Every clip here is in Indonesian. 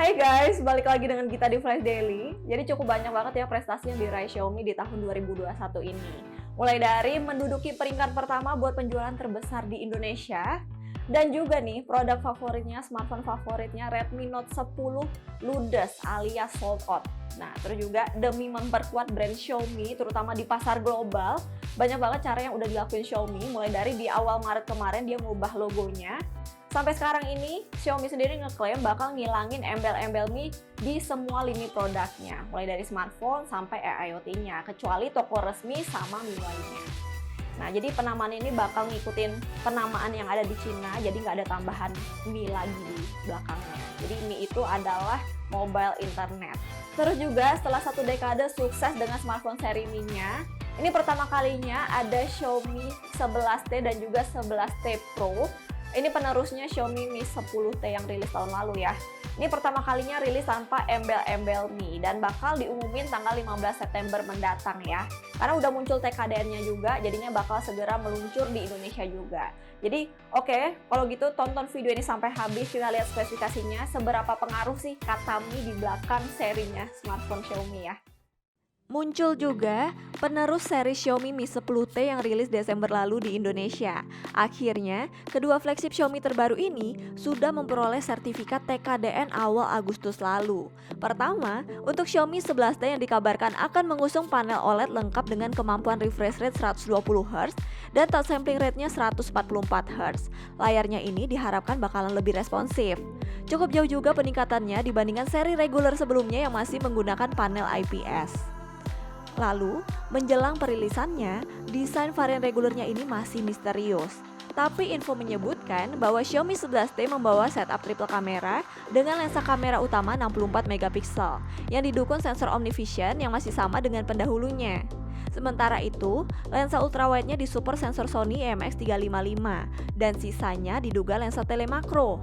Hai guys, balik lagi dengan kita di Flash Daily. Jadi cukup banyak banget ya prestasi yang diraih Xiaomi di tahun 2021 ini. Mulai dari menduduki peringkat pertama buat penjualan terbesar di Indonesia, dan juga nih produk favoritnya, smartphone favoritnya Redmi Note 10 ludes alias sold out. Nah, terus juga demi memperkuat brand Xiaomi terutama di pasar global, banyak banget cara yang udah dilakuin Xiaomi. Mulai dari di awal Maret kemarin dia ngubah logonya, sampai sekarang ini, Xiaomi sendiri ngeklaim bakal ngilangin embel-embel Mi di semua lini produknya, mulai dari smartphone sampai AIoT-nya, kecuali toko resmi sama Mi lainnya. Nah, jadi penamaan ini bakal ngikutin penamaan yang ada di Cina, jadi nggak ada tambahan Mi lagi di belakangnya. Jadi Mi itu adalah mobile internet. Terus juga setelah satu dekade sukses dengan smartphone seri Mi-nya, ini pertama kalinya ada Xiaomi 11T dan juga 11T Pro. Ini penerusnya Xiaomi Mi 10T yang rilis tahun lalu ya. Ini pertama kalinya rilis tanpa embel-embel Mi dan bakal diumumin tanggal 15 September mendatang ya. Karena udah muncul TKDN-nya juga, jadinya bakal segera meluncur di Indonesia juga. Jadi oke, kalau gitu tonton video ini sampai habis, kita lihat spesifikasinya seberapa pengaruh sih kata Mi di belakang serinya smartphone Xiaomi ya. Muncul juga penerus seri Xiaomi Mi 10T yang rilis Desember lalu di Indonesia. Akhirnya, kedua flagship Xiaomi terbaru ini sudah memperoleh sertifikat TKDN awal Agustus lalu. Pertama, untuk Xiaomi 11T yang dikabarkan akan mengusung panel OLED lengkap dengan kemampuan refresh rate 120Hz dan touch sampling rate-nya 144Hz. Layarnya ini diharapkan bakalan lebih responsif. Cukup jauh juga peningkatannya dibandingkan seri reguler sebelumnya yang masih menggunakan panel IPS. Lalu, menjelang perilisannya, desain varian regulernya ini masih misterius. Tapi info menyebutkan bahwa Xiaomi 11T membawa setup triple kamera dengan lensa kamera utama 64 megapiksel yang didukung sensor OmniVision yang masih sama dengan pendahulunya. Sementara itu, lensa ultrawide-nya disupport sensor Sony IMX355 dan sisanya diduga lensa telemakro.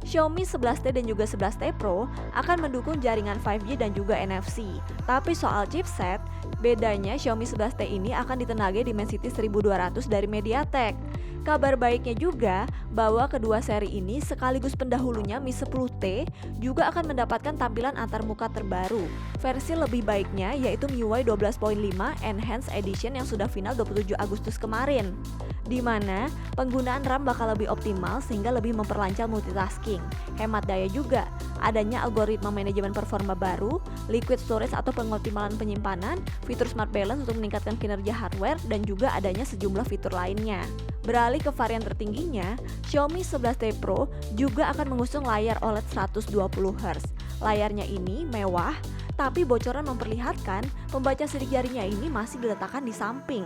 Xiaomi 11T dan juga 11T Pro akan mendukung jaringan 5G dan juga NFC. Tapi soal chipset, bedanya Xiaomi 11T ini akan ditenagai Dimensity 1200 dari MediaTek. Kabar baiknya juga bahwa kedua seri ini sekaligus pendahulunya Mi 10T juga akan mendapatkan tampilan antarmuka terbaru. Versi lebih baiknya yaitu MIUI 12.5 Enhanced Edition yang sudah final 27 Agustus kemarin, di mana penggunaan RAM bakal lebih optimal sehingga lebih memperlancar multitasking. Hemat daya juga, adanya algoritma manajemen performa baru, liquid storage atau pengoptimalan penyimpanan, fitur smart balance untuk meningkatkan kinerja hardware, dan juga adanya sejumlah fitur lainnya. Beralih ke varian tertingginya, Xiaomi 11T Pro juga akan mengusung layar OLED 120Hz. Layarnya ini mewah, tapi bocoran memperlihatkan pembaca sidik jarinya ini masih diletakkan di samping.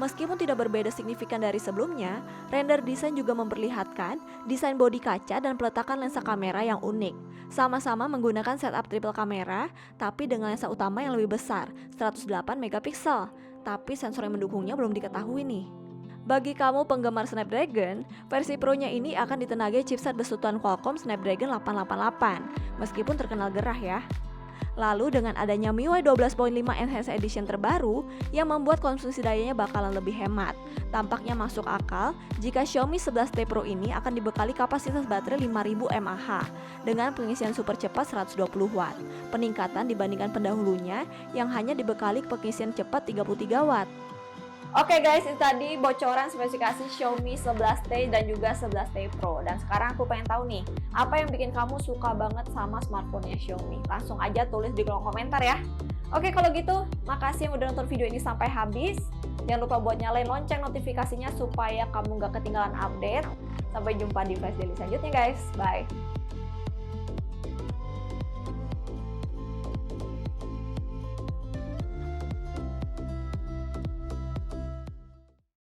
Meskipun tidak berbeda signifikan dari sebelumnya, render desain juga memperlihatkan desain bodi kaca dan peletakan lensa kamera yang unik. Sama-sama menggunakan setup triple kamera, tapi dengan lensa utama yang lebih besar, 108 megapiksel. Tapi sensor yang mendukungnya belum diketahui nih. Bagi kamu penggemar Snapdragon, versi Pro-nya ini akan ditenagai chipset besutan Qualcomm Snapdragon 888, meskipun terkenal gerah ya. Lalu dengan adanya MIUI 12.5 Enhanced Edition terbaru yang membuat konsumsi dayanya bakalan lebih hemat. Tampaknya masuk akal jika Xiaomi 11T Pro ini akan dibekali kapasitas baterai 5000 mAh dengan pengisian super cepat 120 Watt. Peningkatan dibandingkan pendahulunya yang hanya dibekali pengisian cepat 33 Watt. Oke guys, itu tadi bocoran spesifikasi Xiaomi 11T dan juga 11T Pro. Dan sekarang aku pengen tahu nih, apa yang bikin kamu suka banget sama smartphone-nya Xiaomi? Langsung aja tulis di kolom komentar ya. Oke, kalau gitu, makasih yang udah nonton video ini sampai habis. Jangan lupa buat nyalain lonceng notifikasinya supaya kamu gak ketinggalan update. Sampai jumpa di Flash Daily selanjutnya guys. Bye!